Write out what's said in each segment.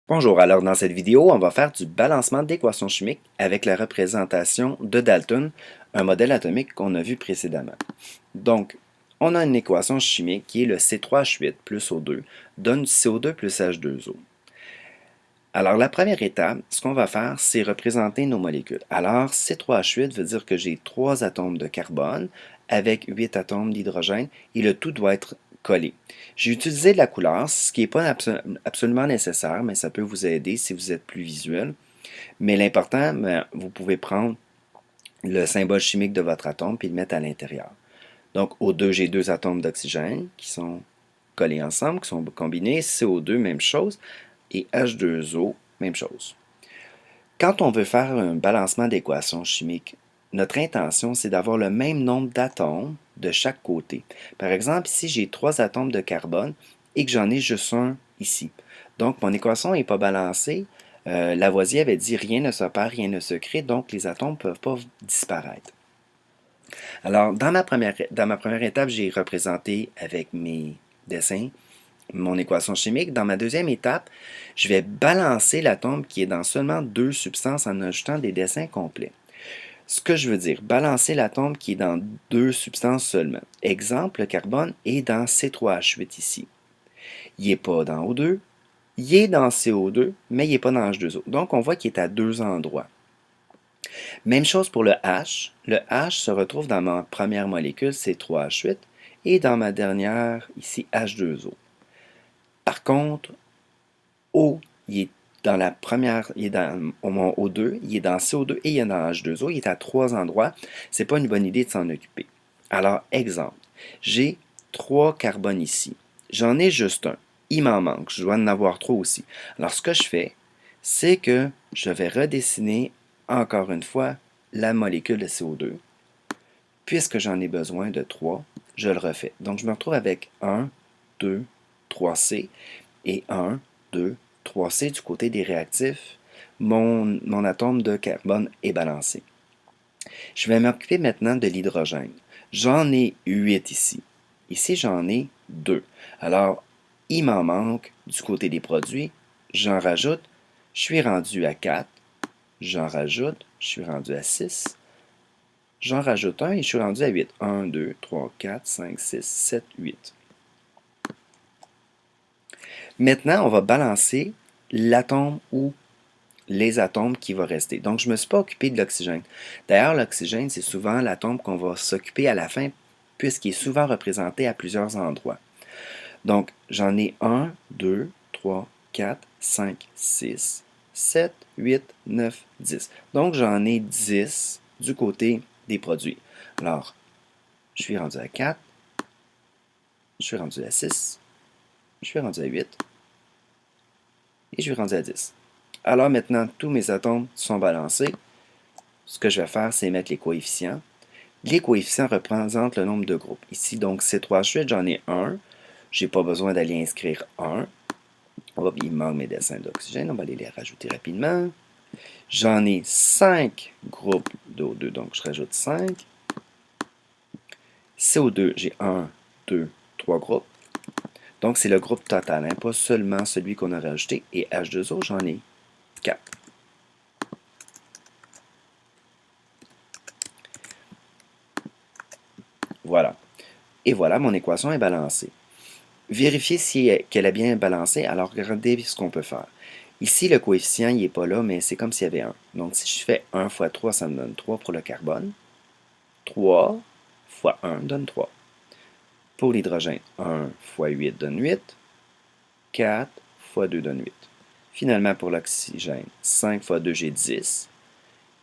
Bonjour, alors dans cette vidéo, on va faire du balancement d'équations chimiques avec la représentation de Dalton, un modèle atomique qu'on a vu précédemment. Donc, on a une équation chimique qui est le C3H8 plus O2 donne du CO2 plus H2O. Alors, la première étape, ce qu'on va faire, c'est représenter nos molécules. Alors, C3H8 veut dire que j'ai 3 atomes de carbone avec 8 atomes d'hydrogène et le tout doit être collé. J'ai utilisé de la couleur, ce qui n'est pas absolument nécessaire, mais ça peut vous aider si vous êtes plus visuel. Mais l'important, vous pouvez prendre le symbole chimique de votre atome et le mettre à l'intérieur. Donc, O2, j'ai 2 atomes d'oxygène qui sont collés ensemble, qui sont combinés. CO2, même chose. Et H2O, même chose. Quand on veut faire un balancement d'équations chimiques, notre intention, c'est d'avoir le même nombre d'atomes de chaque côté. Par exemple, ici, j'ai 3 atomes de carbone et que j'en ai juste un ici. Donc, mon équation n'est pas balancée. Lavoisier avait dit rien ne se perd, rien ne se crée, donc les atomes ne peuvent pas disparaître. Alors, dans ma première étape, j'ai représenté avec mes dessins mon équation chimique. Dans ma deuxième étape, je vais balancer l'atome qui est dans seulement 2 substances en ajoutant des dessins complets. Ce que je veux dire, balancer l'atome qui est dans 2 substances seulement. Exemple, le carbone est dans C3H8 ici. Il n'est pas dans O2, il est dans CO2, mais il n'est pas dans H2O. Donc, on voit qu'il est à 2 endroits. Même chose pour le H. Le H se retrouve dans ma première molécule, C3H8, et dans ma dernière, ici, H2O. Par contre, O, il est dans la première, il est dans au moins O2, il est dans CO2 et il est dans H2O, il est à 3 endroits. C'est pas une bonne idée de s'en occuper. Alors, exemple, j'ai 3 carbones ici. J'en ai juste un. Il m'en manque. Je dois en avoir 3 aussi. Alors, ce que je fais, c'est que je vais redessiner encore une fois la molécule de CO2. Puisque j'en ai besoin de 3, je le refais. Donc, je me retrouve avec 1, 2, 3C et 1, 2, 3C du côté des réactifs. Mon atome de carbone est balancé. Je vais m'occuper maintenant de l'hydrogène. J'en ai 8 ici. Ici, j'en ai 2. Alors, il m'en manque du côté des produits. J'en rajoute. Je suis rendu à 4. J'en rajoute. Je suis rendu à 6. J'en rajoute un et je suis rendu à 8. 1, 2, 3, 4, 5, 6, 7, 8. Maintenant, on va balancer l'atome ou les atomes qui vont rester. Donc, je ne me suis pas occupé de l'oxygène. D'ailleurs, l'oxygène, c'est souvent l'atome qu'on va s'occuper à la fin, puisqu'il est souvent représenté à plusieurs endroits. Donc, j'en ai 1, 2, 3, 4, 5, 6, 7, 8, 9, 10. Donc, j'en ai 10 du côté des produits. Alors, je suis rendu à 4, je suis rendu à 6, je suis rendu à 8 et je suis rendu à 10. Alors maintenant, tous mes atomes sont balancés. Ce que je vais faire, c'est mettre les coefficients. Les coefficients représentent le nombre de groupes. Ici, donc, C3H8, j'en ai 1. Je n'ai pas besoin d'aller inscrire 1. Il me manque mes dessins d'oxygène. On va aller les rajouter rapidement. J'en ai 5 groupes d'O2, donc je rajoute 5. CO2, j'ai 1, 2, 3 groupes. Donc, c'est le groupe total, hein, pas seulement celui qu'on a rajouté. Et H2O, j'en ai 4. Voilà. Et voilà, mon équation est balancée. Vérifiez qu'elle est bien balancée, alors regardez ce qu'on peut faire. Ici, le coefficient, il n'est pas là, mais c'est comme s'il y avait 1. Donc, si je fais 1 fois 3, ça me donne 3 pour le carbone. 3 fois 1 donne 3. Pour l'hydrogène, 1 fois 8 donne 8. 4 fois 2 donne 8. Finalement, pour l'oxygène, 5 fois 2, j'ai 10.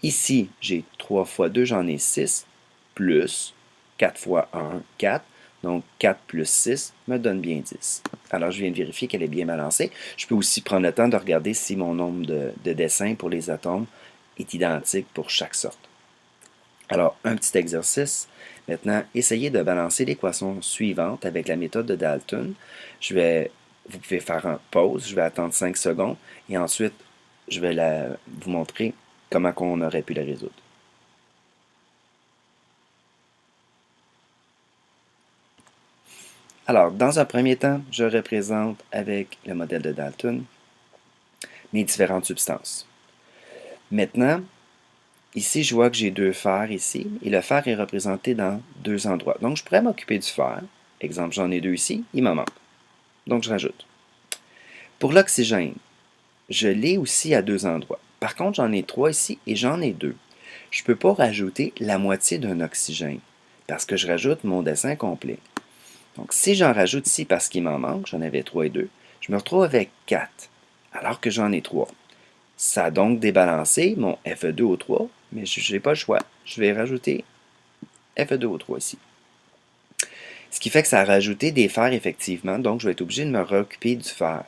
Ici, j'ai 3 fois 2, j'en ai 6, plus 4 fois 1, 4. Donc, 4 plus 6 me donne bien 10. Alors, je viens de vérifier qu'elle est bien balancée. Je peux aussi prendre le temps de regarder si mon nombre de dessins pour les atomes est identique pour chaque sorte. Alors, un petit exercice. Maintenant, essayez de balancer l'équation suivante avec la méthode de Dalton. Vous pouvez faire un pause, je vais attendre 5 secondes et ensuite, je vais vous montrer comment on aurait pu la résoudre. Alors, dans un premier temps, je représente avec le modèle de Dalton. mes différentes substances. Maintenant, ici, je vois que j'ai 2 fers ici, et le fer est représenté dans 2 endroits. Donc, je pourrais m'occuper du fer. Exemple, j'en ai 2 ici, il m'en manque. Donc, je rajoute. Pour l'oxygène, je l'ai aussi à 2 endroits. Par contre, j'en ai 3 ici et j'en ai 2. Je ne peux pas rajouter la moitié d'un oxygène parce que je rajoute mon dessin complet. Donc, si j'en rajoute ici parce qu'il m'en manque, j'en avais 3 et 2, je me retrouve avec 4 alors que j'en ai 3. Ça a donc débalancé mon Fe2O3, mais je n'ai pas le choix. Je vais rajouter Fe2O3 ici. Ce qui fait que ça a rajouté des fers effectivement, donc je vais être obligé de me réoccuper du fer.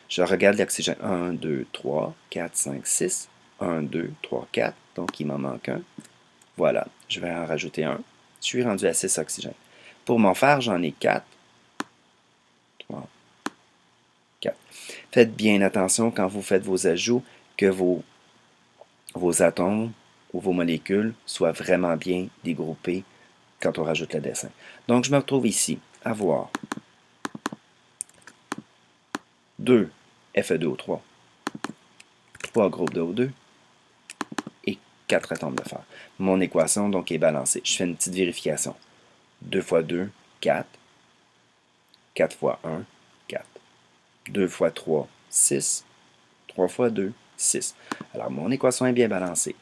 Je regarde l'oxygène. 1, 2, 3, 4, 5, 6. 1, 2, 3, 4. Donc il m'en manque un. Voilà, je vais en rajouter un. Je suis rendu à 6 oxygènes. Pour mon fer, j'en ai 4. 3, 4. Faites bien attention quand vous faites vos ajouts que vos atomes ou vos molécules soient vraiment bien dégroupés quand on rajoute le dessin. Donc, je me retrouve ici à voir 2 Fe2O3, 3 groupes de O2 et 4 atomes de fer. Mon équation donc est balancée. Je fais une petite vérification. 2 fois 2, 4. 4 fois 1, 4. 2 fois 3, 6. 3 fois 2, 6. Alors, mon équation est bien balancée.